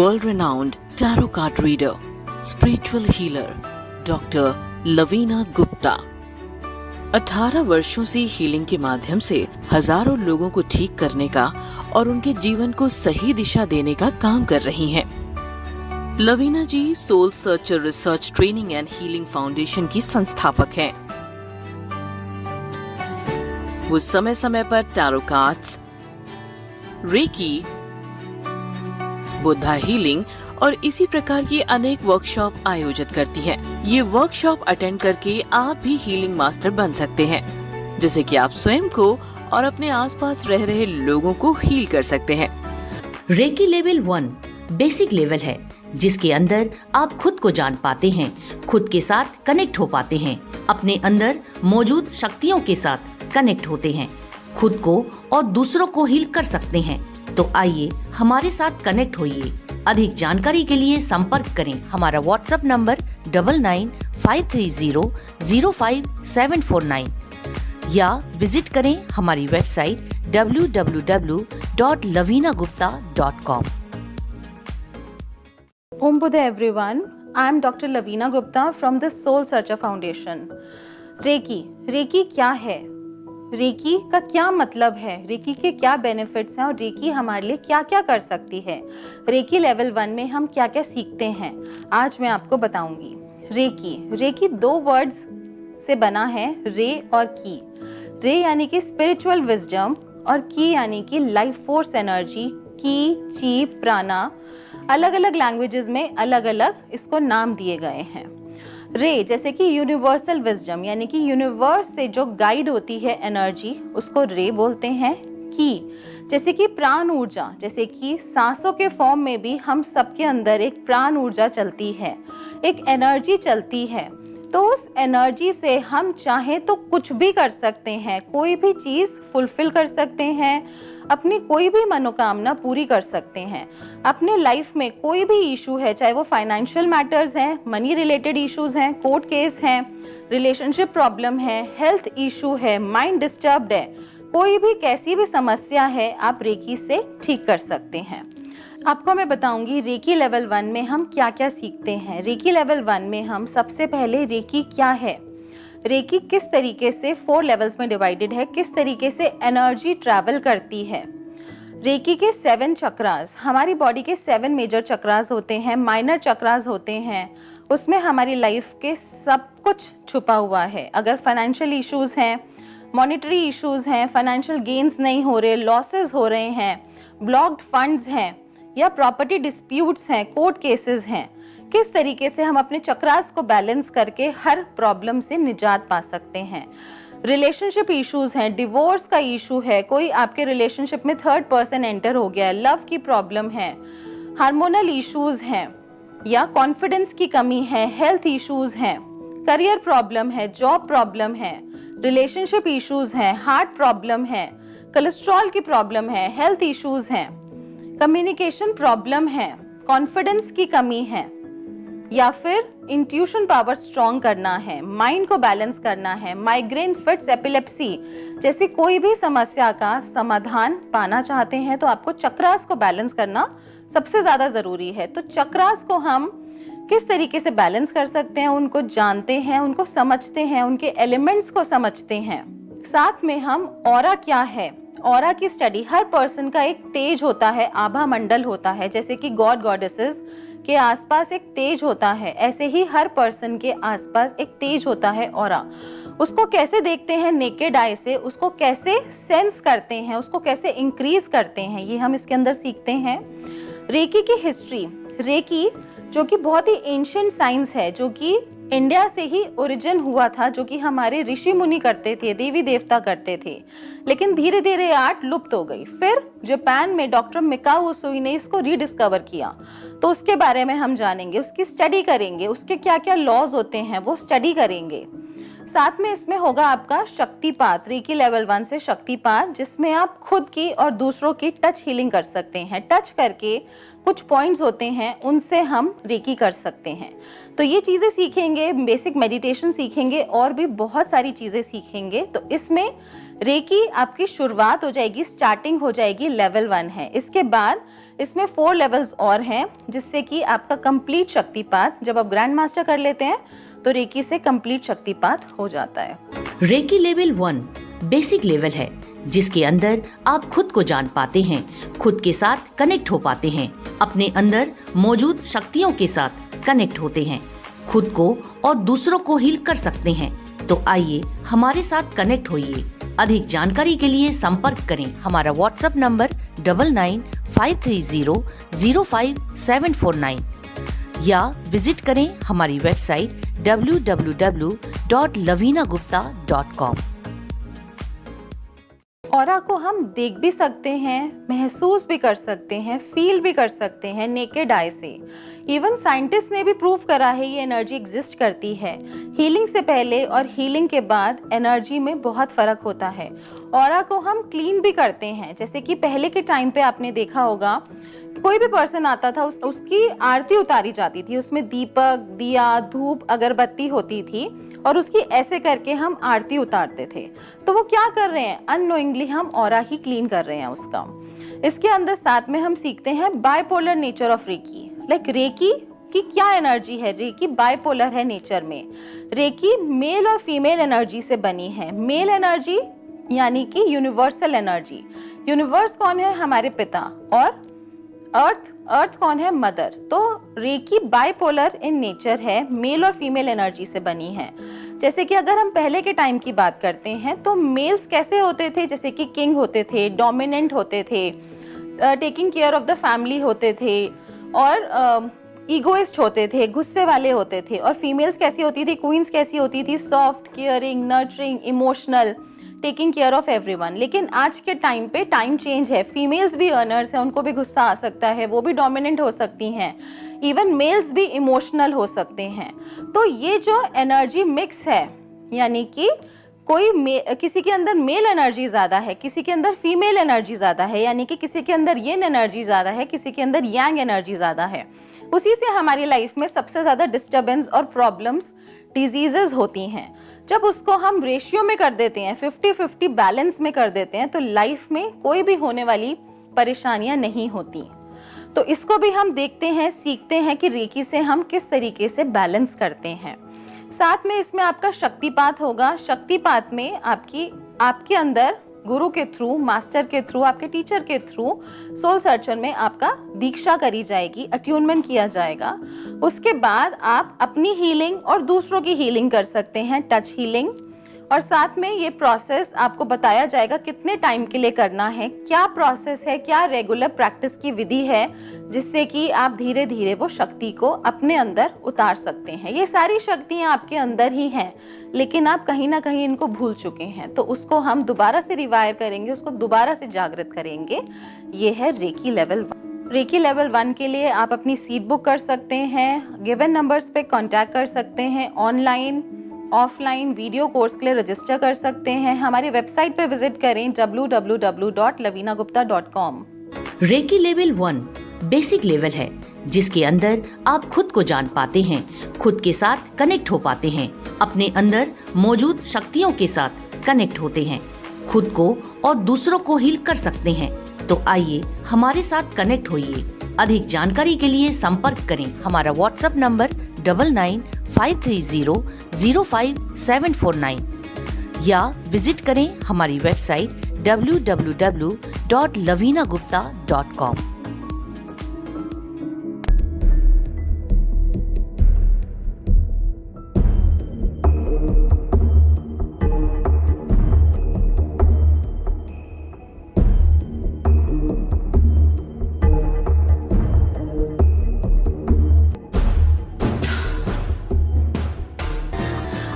world-renowned tarot card reader, spiritual healer, Dr. Lavina Gupta 18 वर्षों से healing के माध्यम से हजारों लोगों को ठीक करने का और उनके जीवन को सही दिशा देने का काम कर रही हैं। Lavina ji soul searcher research training and healing foundation की संस्थापक हैं। वो समय समय पर tarot cards, reiki, Buddha healing और इसी प्रकार की अनेक वर्कशॉप आयोजित करती हैं। ये वर्कशॉप अटेंड करके आप भी हीलिंग मास्टर बन सकते हैं, जिससे कि आप स्वयं को और अपने आसपास रह रहे लोगों को हील कर सकते हैं। रेकी लेवल 1 बेसिक लेवल है, जिसके अंदर आप खुद को जान पाते हैं, खुद के साथ कनेक्ट हो पाते हैं, अपने अंदर मौजूद शक्तियों के साथ कनेक्ट होते हैं, खुद को और दूसरों को हील कर सकते हैं। तो आइए हमारे साथ कनेक्ट होइए। अधिक जानकारी के लिए संपर्क करें हमारा व्हाट्सएप नंबर 9953005749 या विजिट करें हमारी website www.lavinagupta.com। Om Buddha everyone, I am Dr. Lavina Gupta from the Soul Searcher Foundation. Reiki क्या है? रेकी का क्या मतलब है? रेकी के क्या बेनिफिट्स हैं और रेकी हमारे लिए क्या क्या कर सकती है? रेकी लेवल 1 में हम क्या क्या सीखते हैं, आज मैं आपको बताऊंगी। रेकी 2 वर्ड्स से बना है, रे और की। रे यानी कि स्पिरिचुअल विजडम और की यानी कि लाइफ फोर्स एनर्जी। की, ची, प्राणा, अलग अलग लैंग्वेजेस में अलग अलग इसको नाम दिए गए हैं। रे जैसे कि यूनिवर्सल विजडम यानी कि यूनिवर्स से जो गाइड होती है एनर्जी, उसको रे बोलते हैं। की जैसे कि प्राण ऊर्जा, जैसे कि सांसों के फॉर्म में भी हम सबके अंदर एक प्राण ऊर्जा चलती है, एक एनर्जी चलती है। तो उस एनर्जी से हम चाहें तो कुछ भी कर सकते हैं, कोई भी चीज़ फुलफिल कर सकते हैं, अपनी कोई भी मनोकामना पूरी कर सकते हैं। अपने लाइफ में कोई भी इशू है, चाहे वो फाइनेंशियल मैटर्स हैं, मनी रिलेटेड इश्यूज हैं, कोर्ट केस हैं, रिलेशनशिप प्रॉब्लम है, हेल्थ इशू है, माइंड डिस्टर्ब्ड है, कोई भी कैसी भी समस्या है, आप रेकी से ठीक कर सकते हैं। आपको मैं बताऊंगी रेकी लेवल 1 में हम क्या क्या सीखते हैं। रेकी लेवल 1 में हम सबसे पहले रेकी क्या है, रेकी किस तरीके से 4 लेवल्स में डिवाइडेड है, किस तरीके से एनर्जी ट्रैवल करती है। रेकी के 7 चक्रास, हमारी बॉडी के 7 मेजर चक्रास होते हैं, माइनर चक्रास होते हैं, उसमें हमारी लाइफ के सब कुछ छुपा हुआ है। अगर फाइनेंशियल इश्यूज हैं, मॉनेटरी इश्यूज हैं, फाइनेंशियल गेन्स नहीं हो रहे, लॉसेस हो रहे हैं, ब्लॉक्ड फंड्स हैं या प्रॉपर्टी डिस्प्यूट्स हैं, कोर्ट केसेस हैं, किस तरीके से हम अपने चक्रास को बैलेंस करके हर प्रॉब्लम से निजात पा सकते हैं। रिलेशनशिप इश्यूज हैं, डिवोर्स का इशू है, कोई आपके रिलेशनशिप में थर्ड पर्सन एंटर हो गया है, लव की प्रॉब्लम है, हार्मोनल इश्यूज हैं या कॉन्फिडेंस की कमी है, हेल्थ इश्यूज हैं, करियर प्रॉब्लम है, जॉब प्रॉब्लम है, रिलेशनशिप इश्यूज हैं, हार्ट प्रॉब्लम है, कोलेस्ट्रॉल की प्रॉब्लम है, हेल्थ इश्यूज हैं, कम्युनिकेशन प्रॉब्लम है, कॉन्फिडेंस की कमी है, या फिर इंट्यूशन पावर स्ट्रॉन्ग करना है, माइंड को बैलेंस करना है, माइग्रेन, फिट्स, एपिलेप्सी जैसी कोई भी समस्या का समाधान पाना चाहते हैं तो आपको चक्रास को बैलेंस करना सबसे ज्यादा जरूरी है। तो चक्रास को हम किस तरीके से बैलेंस कर सकते हैं, उनको जानते हैं, उनको समझते हैं, उनके एलिमेंट्स को समझते हैं। साथ में हम ऑरा क्या है, ऑरा की स्टडी, हर पर्सन का एक तेज होता है, आभा मंडल होता है, जैसे कि गॉड गॉडेसेस के आसपास एक तेज होता है, ऐसे ही हर पर्सन के आसपास एक तेज होता है ऑरा। उसको कैसे देखते हैं नेकेड आई से, उसको कैसे सेंस करते हैं, उसको कैसे इंक्रीज करते हैं, ये हम इसके अंदर सीखते हैं। रेकी की हिस्ट्री, रेकी जो कि बहुत ही एंशिएंट साइंस है, जो कि इंडिया से ही ओरिजिन हुआ था, जो कि हमारे ऋषि मुनि करते थे, देवी देवता करते थे, लेकिन धीरे धीरे आर्ट लुप्त हो गई। फिर जापान में डॉक्टर मिकाओ उसुई ने इसको रीडिस्कवर किया, तो उसके बारे में हम जानेंगे, उसकी स्टडी करेंगे, उसके क्या क्या लॉज होते हैं वो स्टडी करेंगे। साथ में इसमें होगा आपका शक्तिपात, रेकी लेवल 1 से शक्तिपात, जिसमें आप खुद की और दूसरों की टच हीलिंग कर सकते हैं। टच करके कुछ पॉइंट्स होते हैं, उनसे हम रेकी कर सकते हैं। तो ये चीज़ें सीखेंगे, बेसिक मेडिटेशन सीखेंगे और भी बहुत सारी चीज़ें सीखेंगे। तो इसमें रेकी आपकी शुरुआत हो जाएगी, स्टार्टिंग हो जाएगी, लेवल 1 है। इसके बाद इसमें 4 लेवल्स और हैं, जिससे कि आपका कंप्लीट शक्तिपात, जब आप ग्रैंड मास्टर कर लेते हैं तो रेकी से कंप्लीट शक्तिपात हो जाता है। रेकी लेवल 1 बेसिक लेवल है, जिसके अंदर आप खुद को जान पाते हैं, खुद के साथ कनेक्ट हो पाते हैं, अपने अंदर मौजूद शक्तियों के साथ कनेक्ट होते हैं, खुद को और दूसरों को हील कर सकते हैं। तो आइए हमारे साथ कनेक्ट होइए। अधिक जानकारी के लिए संपर्क करें हमारा व्हाट्सएप नंबर 9953005749 या विजिट करें हमारी वेबसाइट www.lavinagupta.com। ऑरा को हम देख भी सकते हैं, महसूस भी कर सकते हैं, फील भी कर सकते हैं नेकेड आई से। इवन साइंटिस्ट ने भी प्रूव करा है ये एनर्जी एग्जिस्ट करती है। हीलिंग से पहले और हीलिंग के बाद एनर्जी में बहुत फर्क होता है। ऑरा को हम क्लीन भी करते हैं, जैसे कि पहले के टाइम पे आपने देखा होगा कोई भी पर्सन आता था उसकी आरती उतारी जाती थी, उसमें दीपक, दिया, धूप, अगरबत्ती होती थी और उसकी ऐसे करके हम आरती उतारते थे। तो वो क्या कर रहे हैं, अननोइंगली हम ऑरा ही क्लीन कर रहे हैं उसका। इसके अंदर साथ में हम सीखते हैं bipolar nature of reiki. Reiki की क्या एनर्जी है, रेकी बाइपोलर है नेचर में। रेकी मेल और फीमेल एनर्जी से बनी है। मेल एनर्जी यानी कि यूनिवर्सल एनर्जी। यूनिवर्स कौन है, हमारे पिता, और अर्थ कौन है, मदर। तो रेकी बाइपोलर इन नेचर है, मेल और फीमेल एनर्जी से बनी है। जैसे कि अगर हम पहले के टाइम की बात करते हैं तो मेल्स कैसे होते थे, जैसे कि किंग होते थे, डोमिनेंट होते थे, taking care of the family होते थे, और ईगोइस्ट होते थे, गुस्से वाले होते थे। और फीमेल्स कैसी होती थी, क्वींस कैसी होती थी, soft, caring, nurturing, emotional, taking care of everyone. लेकिन आज के टाइम पे टाइम चेंज है, फीमेल्स भी अर्नर्स हैं, उनको भी गुस्सा आ सकता है, वो भी डोमिनेंट हो सकती हैं। इवन मेल्स भी इमोशनल हो सकते हैं। तो ये जो एनर्जी मिक्स है, यानी कि किसी के अंदर मेल एनर्जी ज़्यादा है, किसी के अंदर फीमेल एनर्जी ज़्यादा है, यानी कि किसी के अंदर यिन एनर्जी ज़्यादा है, किसी के अंदर यांग एनर्जी ज़्यादा है, उसी से हमारी लाइफ में सबसे ज़्यादा डिस्टर्बेंस और प्रॉब्लम्स, डिजीजेस होती हैं। जब उसको हम रेशियो में कर देते हैं, 50-50 बैलेंस में कर देते हैं, तो लाइफ में कोई भी होने वाली परेशानियां नहीं होती। तो इसको भी हम देखते हैं, सीखते हैं कि रेकी से हम किस तरीके से बैलेंस करते हैं। साथ में इसमें आपका शक्तिपात होगा। शक्तिपात में आपके अंदर गुरु के थ्रू, मास्टर के थ्रू, आपके टीचर के थ्रू, सोल सर्चर में आपका दीक्षा करी जाएगी, अट्यूनमेंट किया जाएगा। उसके बाद आप अपनी हीलिंग और दूसरों की हीलिंग कर सकते हैं, टच हीलिंग। और साथ में ये प्रोसेस आपको बताया जाएगा कितने टाइम के लिए करना है, क्या प्रोसेस है, क्या रेगुलर प्रैक्टिस की विधि है, जिससे कि आप धीरे धीरे वो शक्ति को अपने अंदर उतार सकते हैं। ये सारी शक्तियाँ आपके अंदर ही हैं, लेकिन आप कहीं ना कहीं इनको भूल चुके हैं, तो उसको हम दोबारा से रिवायर करेंगे, उसको दोबारा से जागृत करेंगे। ये है रेकी लेवल 1। रेकी लेवल 1 के लिए आप अपनी सीट बुक कर सकते हैं, गिवन नंबर्स पे कांटेक्ट कर सकते हैं, ऑनलाइन ऑफलाइन वीडियो कोर्स के लिए रजिस्टर कर सकते हैं। हमारी वेबसाइट पे विजिट करें www.lavinagupta.com। Recce level 1 basic level है, जिसके अंदर आप खुद को जान पाते हैं, खुद के साथ कनेक्ट हो पाते हैं, अपने अंदर मौजूद शक्तियों के साथ कनेक्ट होते हैं, खुद को और दूसरों को हील कर सकते हैं। तो आइए हमारे साथ कनेक्ट होइए। अधिक जानकारी के लिए संपर्क करें हमारा व्हाट्सएप नंबर 9953005749 या विजिट करें हमारी वेबसाइट www.lavinagupta.com।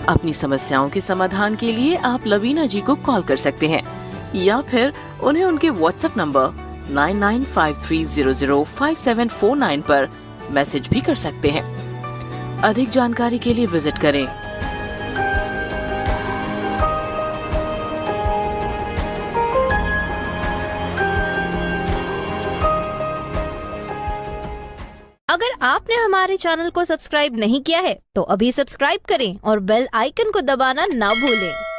अपनी समस्याओं के समाधान के लिए आप लवीना जी को कॉल कर सकते हैं या फिर उन्हें उनके व्हाट्सएप नंबर 9953005749 पर मैसेज भी कर सकते हैं। अधिक जानकारी के लिए विजिट करें अगर आपने हमारे चैनल को सब्सक्राइब नहीं किया है तो अभी सब्सक्राइब करें और बेल आइकन को दबाना ना भूलें।